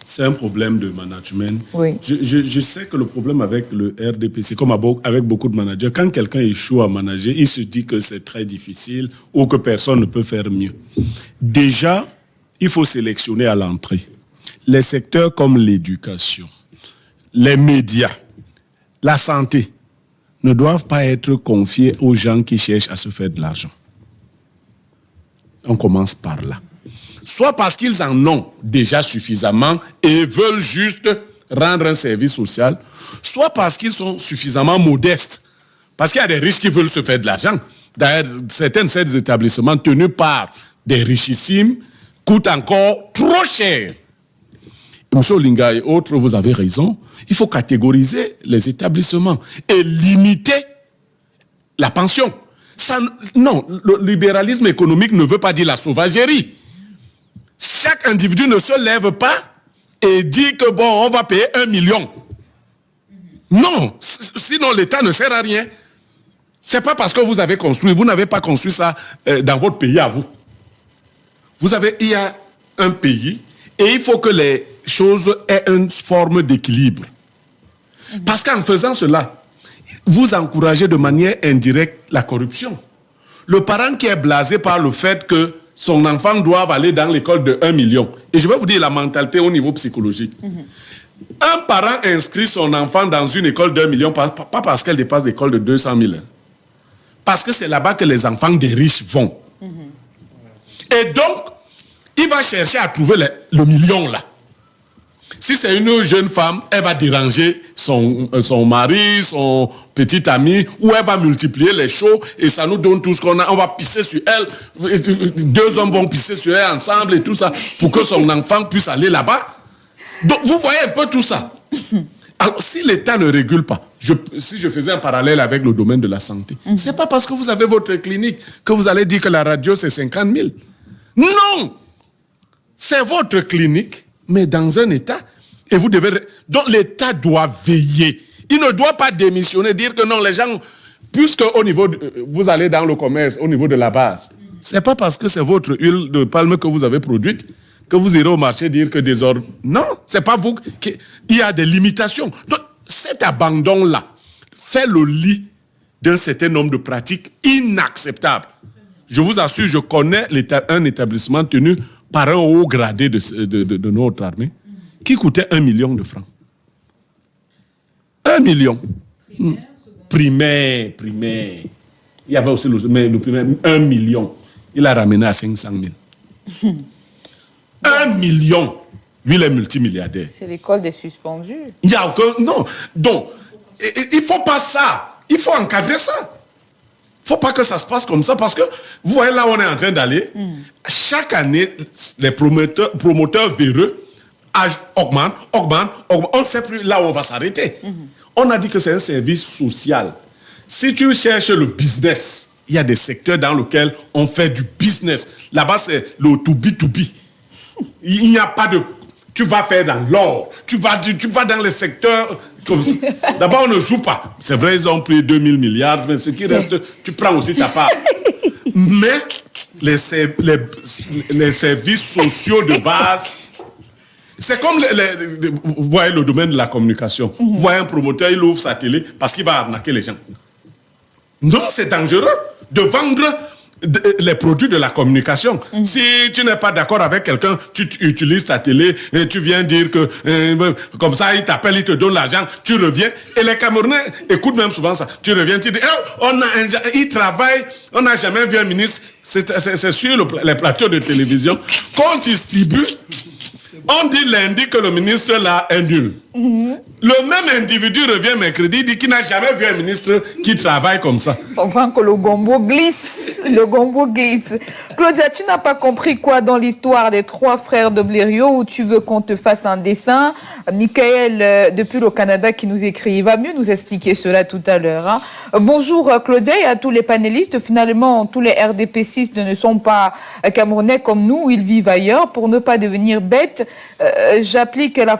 C'est un problème de management. Oui. Je sais que le problème avec le RDPC, comme avec beaucoup de managers, quand quelqu'un échoue à manager, il se dit que c'est très difficile ou que personne ne peut faire mieux. Déjà, il faut sélectionner à l'entrée les secteurs comme l'éducation, les médias, la santé ne doivent pas être confiés aux gens qui cherchent à se faire de l'argent. On commence par là. Soit parce qu'ils en ont déjà suffisamment et veulent juste rendre un service social, soit parce qu'ils sont suffisamment modestes. Parce qu'il y a des riches qui veulent se faire de l'argent. D'ailleurs, certains de ces établissements tenus par des richissimes coûtent encore trop cher. M. Olinga et autres, vous avez raison. Il faut catégoriser les établissements et limiter la pension. Ça, non, le libéralisme économique ne veut pas dire la sauvagerie. Chaque individu ne se lève pas et dit que bon, on va payer 1 million. Non, sinon l'État ne sert à rien. C'est pas parce que vous avez construit, vous n'avez pas construit ça dans votre pays à vous. Il y a un pays et il faut que les choses aient une forme d'équilibre. Parce qu'en faisant cela, vous encouragez de manière indirecte la corruption. Le parent qui est blasé par le fait que son enfant doit aller dans l'école de 1 million. Et je vais vous dire la mentalité au niveau psychologique. Un parent inscrit son enfant dans une école de 1 million, pas parce qu'elle dépasse l'école de 200 000. Parce que c'est là-bas que les enfants des riches vont. Et donc, il va chercher à trouver le million là. Si c'est une jeune femme, elle va déranger son mari, son petit ami, ou elle va multiplier les shows et ça nous donne tout ce qu'on a. On va pisser sur elle, 2 hommes vont pisser sur elle ensemble et tout ça pour que son enfant puisse aller là-bas. Donc vous voyez un peu tout ça. Alors si l'État ne régule pas, si je faisais un parallèle avec le domaine de la santé, c'est pas parce que vous avez votre clinique que vous allez dire que la radio c'est 50 000. Non! C'est votre clinique, mais dans un État, et vous devez... Donc l'État doit veiller. Il ne doit pas démissionner, dire que non, les gens, puisque au niveau vous allez dans le commerce, au niveau de la base, c'est pas parce que c'est votre huile de palme que vous avez produite que vous irez au marché dire que des ordres... Non, c'est pas vous. Il y a des limitations. Donc cet abandon-là fait le lit d'un certain nombre de pratiques inacceptables. Je vous assure, je connais un établissement tenu par un haut gradé de notre armée qui coûtait 1 million de francs. 1 million. Primaire. Il y avait aussi le primaire, 1 million. Il a ramené à 500 000. 1 million. Lui, il est multimilliardaire. C'est l'école des suspendus. Il n'y a aucun... Non. Donc, il ne faut pas ça. Il faut encadrer ça. Il ne faut pas que ça se passe comme ça parce que, vous voyez là où on est en train d'aller, chaque année, les promoteurs véreux augmentent. On ne sait plus là où on va s'arrêter. On a dit que c'est un service social. Si tu cherches le business, il y a des secteurs dans lesquels on fait du business. Là-bas, c'est le to be. Il n'y a pas de... Tu vas faire dans l'or. Tu vas dans les secteurs comme ça. D'abord, on ne joue pas. C'est vrai, ils ont pris 2000 milliards, mais ce qui reste, tu prends aussi ta part. Mais les services sociaux de base, c'est comme, vous voyez le domaine de la communication. Vous voyez un promoteur, il ouvre sa télé parce qu'il va arnaquer les gens. Non, c'est dangereux de vendre les produits de la communication. Si tu n'es pas d'accord avec quelqu'un, tu utilises ta télé et tu viens dire que comme ça, il t'appelle, il te donne l'argent, tu reviens. Et les Camerounais écoutent même souvent ça. Tu reviens, tu dis, il travaille, on n'a jamais vu un ministre, c'est sur les plateaux de télévision, qu'on distribue, on dit lundi que le ministre là est nul. Le même individu revient mercredi, dit qu'il n'a jamais vu un ministre qui travaille comme ça. On comprend que le gombo glisse. Claudia, tu n'as pas compris quoi dans l'histoire des 3 frères de Blériot où tu veux qu'on te fasse un dessin? Michael, depuis le Canada, qui nous écrit, il va mieux nous expliquer cela tout à l'heure. Hein. Bonjour Claudia et à tous les panélistes. Finalement, tous les RDPcistes ne sont pas camerounais comme nous, ils vivent ailleurs. Pour ne pas devenir bêtes, j'applique la